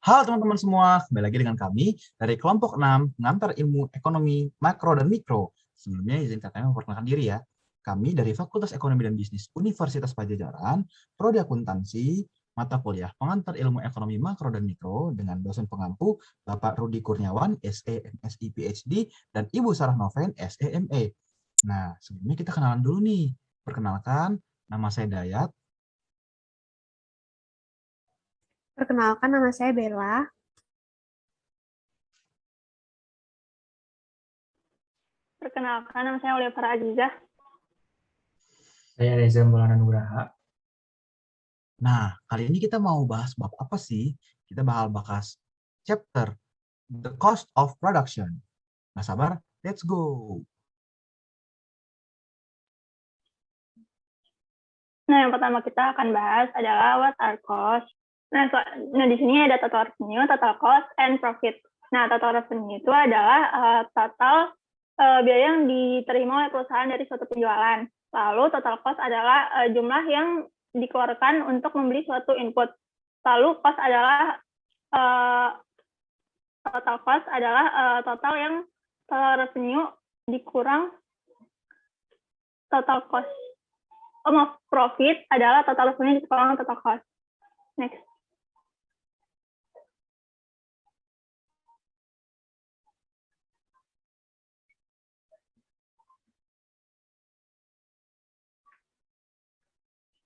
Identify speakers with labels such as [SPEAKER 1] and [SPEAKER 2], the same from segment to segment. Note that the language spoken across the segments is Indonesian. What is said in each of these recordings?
[SPEAKER 1] Halo teman-teman semua, kembali lagi dengan kami dari kelompok 6, pengantar ilmu ekonomi makro dan mikro. Sebelumnya izinkan kami memperkenalkan diri ya. Kami dari Fakultas Ekonomi dan Bisnis Universitas Pajajaran, Prodi Akuntansi, mata kuliah pengantar ilmu ekonomi makro dan mikro dengan dosen pengampu Bapak Rudi Kurniawan, SE, MSI, PhD, dan Ibu Sarah Noven, SE, MA. Nah, sebelumnya kita kenalan dulu nih. Perkenalkan, nama saya Dayat.
[SPEAKER 2] Perkenalkan, nama saya Bella.
[SPEAKER 3] Perkenalkan, nama saya Oliver Azizah.
[SPEAKER 4] Saya Reza Maulana Nugraha.
[SPEAKER 1] Nah, kali ini kita mau bahas bab apa sih? Kita bakal bahas chapter The Cost of Production. Nah, sabar, let's go.
[SPEAKER 3] Nah, yang pertama kita akan bahas adalah what are cost. Nah, di sini ada total revenue, total cost, and profit. Nah, total revenue itu adalah total biaya yang diterima oleh perusahaan dari suatu penjualan. Lalu total cost adalah jumlah yang dikeluarkan untuk membeli suatu input. Lalu cost adalah total cost adalah total yang total revenue dikurang total cost. Profit adalah total revenue dikurang total cost. Next.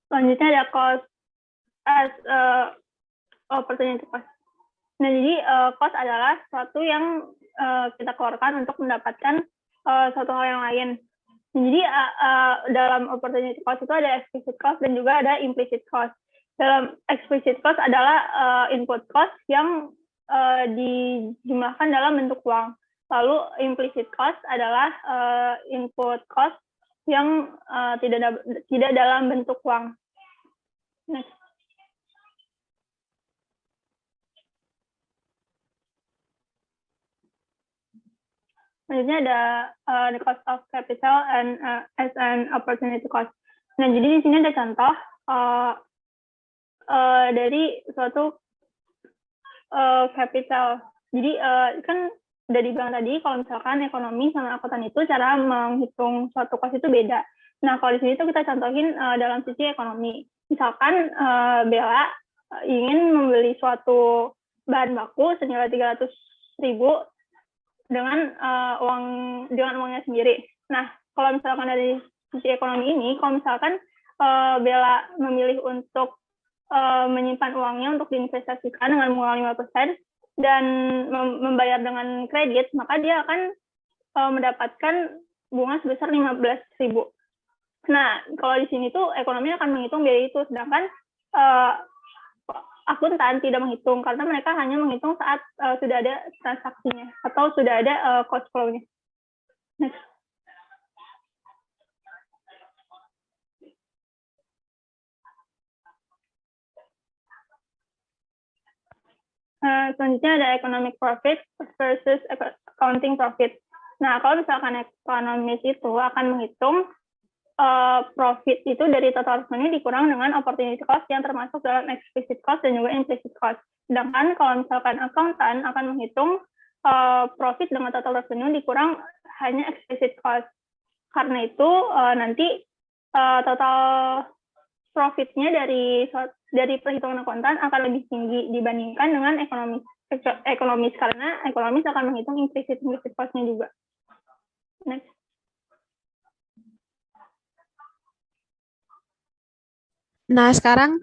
[SPEAKER 3] Selanjutnya ada cost as opportunity cost. Nah, jadi cost adalah sesuatu yang kita keluarkan untuk mendapatkan suatu hal yang lain. Jadi dalam opportunity cost itu ada explicit cost dan juga ada implicit cost. Dalam explicit cost adalah input cost yang dijumlahkan dalam bentuk uang. Lalu implicit cost adalah input cost yang tidak dalam bentuk uang. Next. Selanjutnya ada the cost of capital and as an opportunity cost. Nah, jadi di sini ada contoh dari suatu capital. Jadi kan udah dibilang tadi kalau misalkan ekonomi sama akuntan itu cara menghitung suatu cost itu beda. Nah, kalau di sini tuh kita contohin dalam sisi ekonomi. Misalkan Bella ingin membeli suatu bahan baku senilai 300.000 dengan uangnya sendiri. Nah, kalau misalkan dari sisi ekonomi ini, kalau misalkan Bella memilih untuk menyimpan uangnya untuk diinvestasikan dengan bunga 5% dan membayar dengan kredit, maka dia akan mendapatkan bunga sebesar 15.000. Nah, kalau di sini tuh ekonomi akan menghitung biaya itu, sedangkan akuntan tidak menghitung karena mereka hanya menghitung saat sudah ada transaksinya atau sudah ada cost flow-nya. Next. Selanjutnya ada economic profit versus accounting profit. Nah, kalau misalkan ekonomis itu akan menghitung profit itu dari total revenue dikurang dengan opportunity cost yang termasuk dalam explicit cost dan juga implicit cost. Sedangkan kalau misalkan accountant akan menghitung profit dengan total revenue dikurang hanya explicit cost. Karena itu nanti total profitnya dari perhitungan akuntan akan lebih tinggi dibandingkan dengan ekonomis karena ekonomis akan menghitung implicit cost-nya juga. Next.
[SPEAKER 2] Nah, sekarang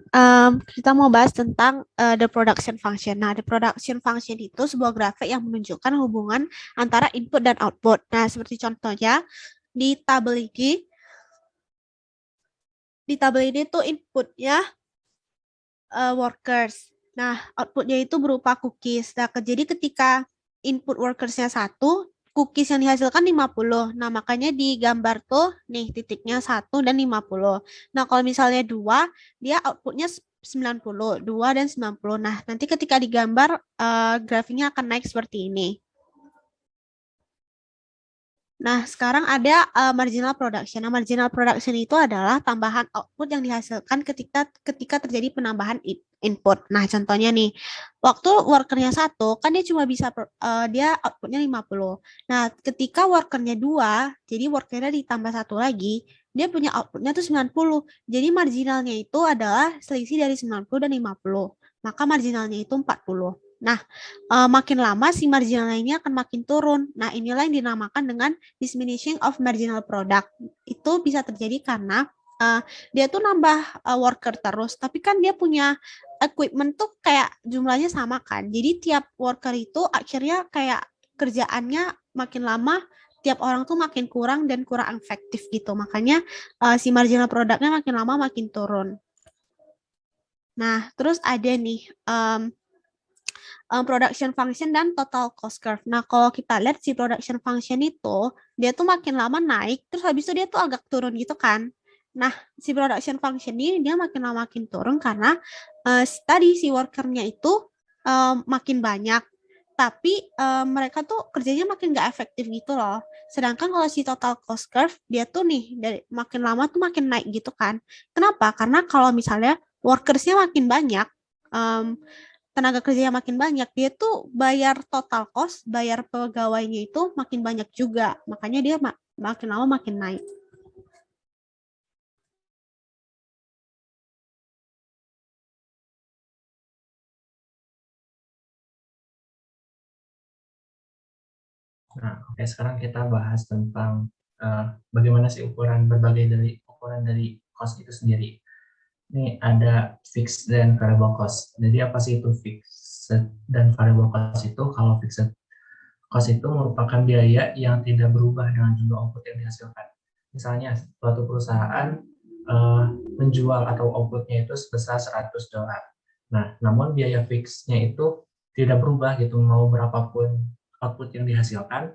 [SPEAKER 2] kita mau bahas tentang the production function. Nah, the production function itu sebuah grafik yang menunjukkan hubungan antara input dan output. Nah, seperti contohnya di tabel ini. Di tabel ini tuh inputnya workers. Nah, outputnya itu berupa cookies. Nah, jadi ketika input workersnya 1, cookies yang dihasilkan 50. Nah, makanya di gambar tuh nih titiknya 1 dan 50. Nah, kalau misalnya 2, dia outputnya 90, 2 dan 90. Nah, nanti ketika digambar grafiknya akan naik seperti ini. Nah, sekarang ada marginal production. Nah, marginal production itu adalah tambahan output yang dihasilkan ketika terjadi penambahan input. Nah, contohnya nih, waktu workernya 1, kan dia cuma bisa dia outputnya 50. Nah, ketika workernya 2, jadi workernya ditambah 1 lagi, dia punya outputnya tuh 90. Jadi marginalnya itu adalah selisih dari 90 dan 50. Maka marginalnya itu 40. Nah, makin lama si marginalnya ini akan makin turun. Nah, inilah yang dinamakan dengan diminishing of marginal product. Itu bisa terjadi karena dia tuh nambah worker terus, tapi kan dia punya equipment tuh kayak jumlahnya sama kan. Jadi tiap worker itu akhirnya kayak kerjaannya makin lama, tiap orang tuh makin kurang dan kurang efektif gitu. Makanya si marginal produknya makin lama makin turun. Nah, terus ada nih production function dan total cost curve. Nah, kalau kita lihat si production function itu, dia tuh makin lama naik, terus habis itu dia tuh agak turun gitu kan. Nah, si production function ini dia makin lama makin turun karena tadi si workernya itu makin banyak, tapi mereka tuh kerjanya makin gak efektif gitu loh. Sedangkan kalau si total cost curve, dia tuh nih dari makin lama tuh makin naik gitu kan. Kenapa? Karena kalau misalnya workersnya makin banyak, tenaga kerja yang makin banyak, dia tuh bayar total cost, bayar pegawainya itu makin banyak juga. Makanya dia makin lama makin naik.
[SPEAKER 4] Nah, oke, sekarang kita bahas tentang bagaimana sih berbagai dari ukuran dari cost itu sendiri. Ini ada fixed dan variable cost. Jadi apa sih itu fixed dan variable cost itu? Kalau fixed cost itu merupakan biaya yang tidak berubah dengan jumlah output yang dihasilkan. Misalnya suatu perusahaan menjual atau outputnya itu sebesar $100. Nah, namun biaya fixnya itu tidak berubah gitu, mau berapapun output yang dihasilkan,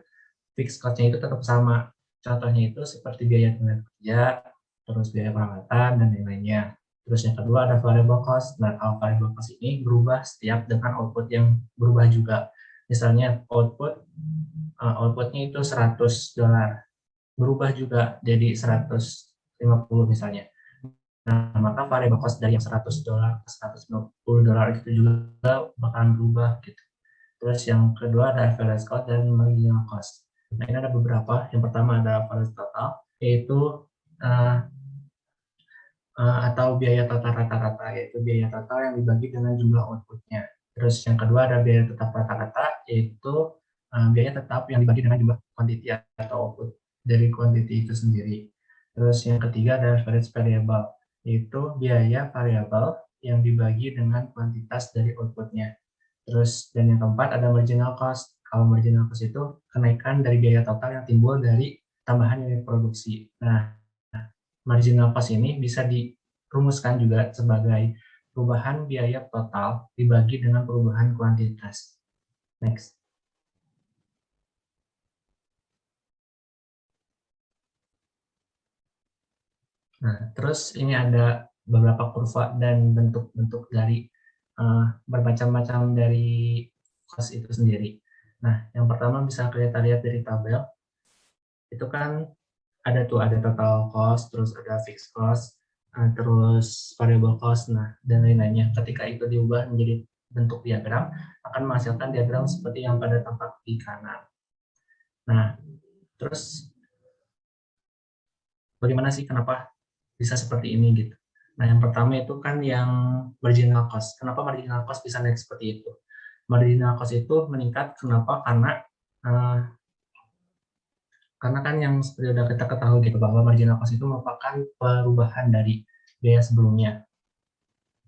[SPEAKER 4] fixed cost-nya itu tetap sama. Contohnya itu seperti biaya tenaga kerja, terus biaya perawatan, dan lain-lainnya. Terus yang kedua ada variable cost. Nah, kalau variable cost ini berubah setiap dengan output yang berubah juga. Misalnya outputnya itu $100, berubah juga jadi 150 misalnya. Nah, maka variable cost dari yang $100 ke $150 itu juga bakalan berubah gitu. Terus yang kedua ada average cost dan marginal cost. Nah, ini ada beberapa. Yang pertama ada average total, yaitu atau biaya total rata-rata, yaitu biaya total yang dibagi dengan jumlah outputnya. Terus yang kedua ada biaya tetap rata-rata, yaitu biaya tetap yang dibagi dengan jumlah quantity atau output dari quantity itu sendiri. Terus yang ketiga ada average variable, yaitu biaya variabel yang dibagi dengan kuantitas dari outputnya. Terus dan yang keempat ada marginal cost. Kalau marginal cost itu kenaikan dari biaya total yang timbul dari tambahan unit produksi. Nah, marginal cost ini bisa dirumuskan juga sebagai perubahan biaya total dibagi dengan perubahan kuantitas. Next. Nah, terus ini ada beberapa kurva dan bentuk-bentuk dari bermacam-macam dari cost itu sendiri. Nah, yang pertama bisa kita lihat dari tabel. Itu kan ada total cost, terus ada fixed cost, terus variable cost, nah dan lain-lainnya. Ketika itu diubah menjadi bentuk diagram, akan menghasilkan diagram seperti yang pada tampak di kanan. Nah, terus bagaimana sih kenapa bisa seperti ini gitu? Nah, yang pertama itu kan yang marginal cost. Kenapa marginal cost bisa naik seperti itu? Marginal cost itu meningkat kenapa? Karena kan yang seperti sudah kita ketahui gitu bahwa marginal cost itu merupakan perubahan dari biaya sebelumnya.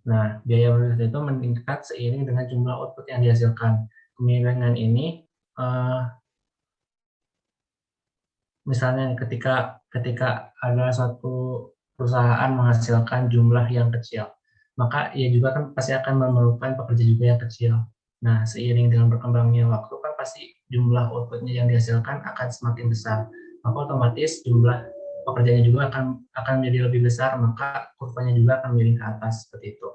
[SPEAKER 4] Nah, biaya marginal itu meningkat seiring dengan jumlah output yang dihasilkan. Kemiringan ini misalnya ketika ada suatu perusahaan menghasilkan jumlah yang kecil, maka ia juga kan pasti akan memerlukan pekerja juga yang kecil. Nah, seiring dengan berkembangnya waktu kan pasti jumlah outputnya yang dihasilkan akan semakin besar. Maka otomatis jumlah pekerjanya juga akan menjadi lebih besar, maka kurvanya juga akan miring ke atas seperti itu.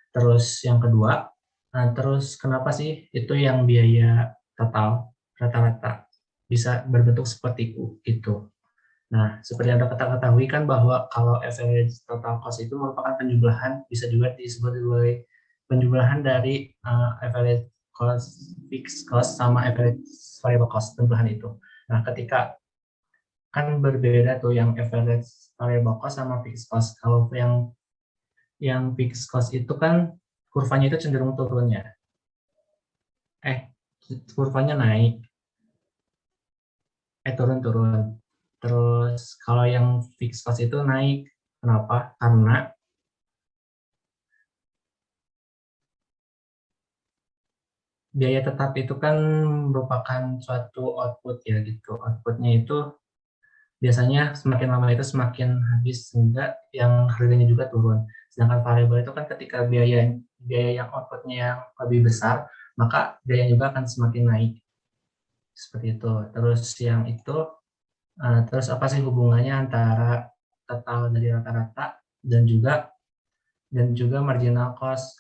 [SPEAKER 4] Terus yang kedua, terus kenapa sih itu yang biaya total rata-rata bisa berbentuk seperti itu? Nah, seperti yang kita ketahui kan bahwa kalau average total cost itu merupakan penjumlahan, bisa juga disebut sebagai penjumlahan dari average cost, fixed cost, sama average variable cost, penjumlahan itu. Nah, ketika kan berbeda tuh yang average variable cost sama fixed cost. Kalau yang fixed cost itu kan kurvanya itu cenderung turun ya. Kurvanya naik. Turun-turun. Terus kalau yang fixed cost itu naik. Kenapa? Karena biaya tetap itu kan merupakan suatu output ya gitu. Outputnya itu biasanya semakin lama itu semakin habis sehingga yang harganya juga turun. Sedangkan variabel itu kan ketika biaya yang outputnya yang lebih besar, maka biaya juga akan semakin naik. Seperti itu. Terus yang itu, terus apa sih hubungannya antara total dari rata-rata dan juga marginal cost.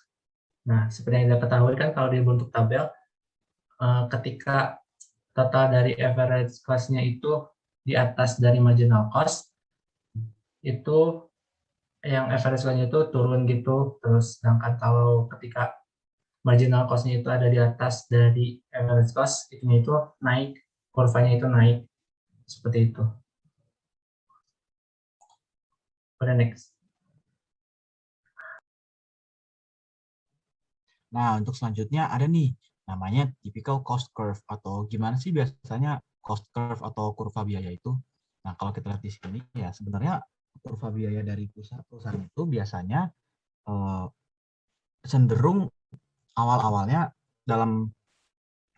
[SPEAKER 4] Nah, seperti yang kita ketahui kan kalau di bentuk tabel, ketika total dari average cost-nya itu di atas dari marginal cost, itu yang average cost-nya itu turun gitu. Terus sedangkan kalau ketika marginal cost-nya itu ada di atas dari average cost, itu naik, kurvanya itu naik. Seperti itu. Pada next.
[SPEAKER 1] Nah, untuk selanjutnya ada nih, namanya typical cost curve, atau gimana sih biasanya cost curve atau kurva biaya itu. Nah, kalau kita lihat di sini, ya sebenarnya kurva biaya dari perusahaan itu biasanya cenderung awal-awalnya dalam,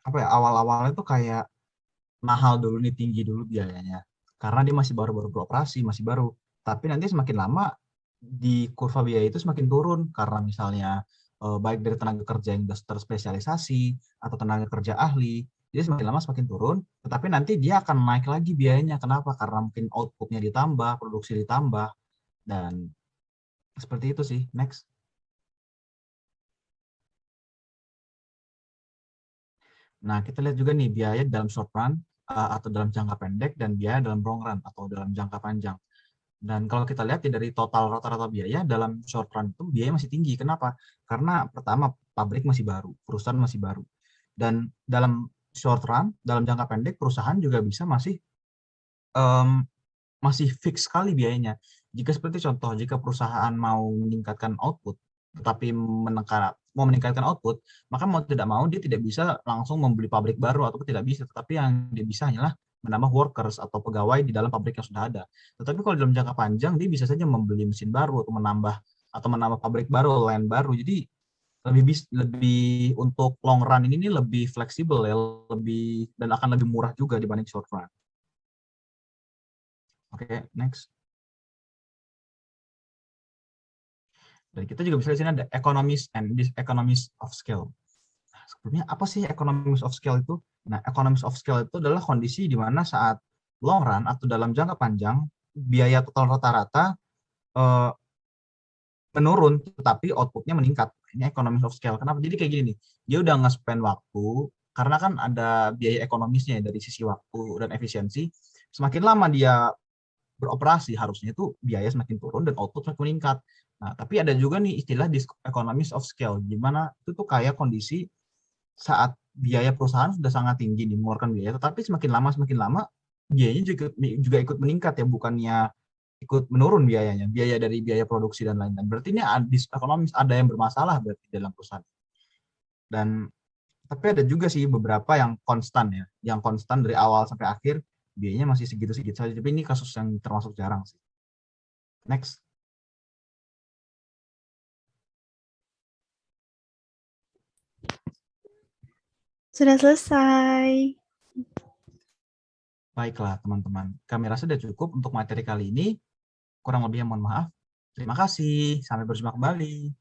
[SPEAKER 1] awal-awalnya itu kayak mahal dulu nih, tinggi dulu biayanya. Karena dia masih baru-baru beroperasi, masih baru. Tapi nanti semakin lama, di kurva biaya itu semakin turun, karena misalnya baik dari tenaga kerja yang terspesialisasi atau tenaga kerja ahli, jadi semakin lama semakin turun, tetapi nanti dia akan naik lagi biayanya. Kenapa? Karena mungkin outputnya ditambah, produksi ditambah, dan seperti itu sih. Next. Nah, kita lihat juga nih biaya dalam short run atau dalam jangka pendek, dan biaya dalam long run atau dalam jangka panjang. Dan kalau kita lihat ya dari total rata-rata biaya dalam short run itu biaya masih tinggi. Kenapa? Karena pertama, pabrik masih baru, perusahaan masih baru. Dan dalam short run, dalam jangka pendek, perusahaan juga bisa masih fix sekali biayanya. Jika seperti contoh, jika perusahaan mau meningkatkan output, tetapi mau meningkatkan output, maka mau tidak mau dia tidak bisa langsung membeli pabrik baru, atau tidak bisa, tetapi yang dia bisa hanyalah menambah workers atau pegawai di dalam pabrik yang sudah ada. Tetapi kalau dalam jangka panjang, dia bisa saja membeli mesin baru atau menambah pabrik baru, line baru. Jadi lebih untuk long run ini lebih fleksibel ya, dan akan lebih murah juga dibanding short run. Oke, next. Dan kita juga bisa lihat di sini ada economies and diseconomies of scale. Nah, sebelumnya apa sih economies of scale itu? Nah, economies of scale itu adalah kondisi di mana saat long run atau dalam jangka panjang, biaya total rata-rata menurun, tetapi outputnya meningkat. Ini economies of scale. Kenapa? Jadi kayak gini nih, dia udah nge-spend waktu, karena kan ada biaya ekonomisnya dari sisi waktu dan efisiensi. Semakin lama dia beroperasi, harusnya itu biaya semakin turun dan output semakin meningkat. Nah, tapi ada juga nih istilah economies of scale, di mana itu tuh kayak kondisi saat biaya perusahaan sudah sangat tinggi nih, mengeluarkan biaya, tetapi semakin lama biayanya juga ikut meningkat ya, bukannya ikut menurun biayanya, biaya dari biaya produksi dan lain-lain. Berarti ini diseconomies, ada yang bermasalah berarti dalam perusahaan. Dan tapi ada juga sih beberapa yang konstan ya, yang konstan dari awal sampai akhir biayanya masih segitu-segitu saja. Tapi ini kasus yang termasuk jarang sih. Next.
[SPEAKER 2] Sudah selesai.
[SPEAKER 1] Baiklah teman-teman, kami rasa sudah cukup untuk materi kali ini. Kurang lebihnya mohon maaf. Terima kasih, sampai berjumpa kembali.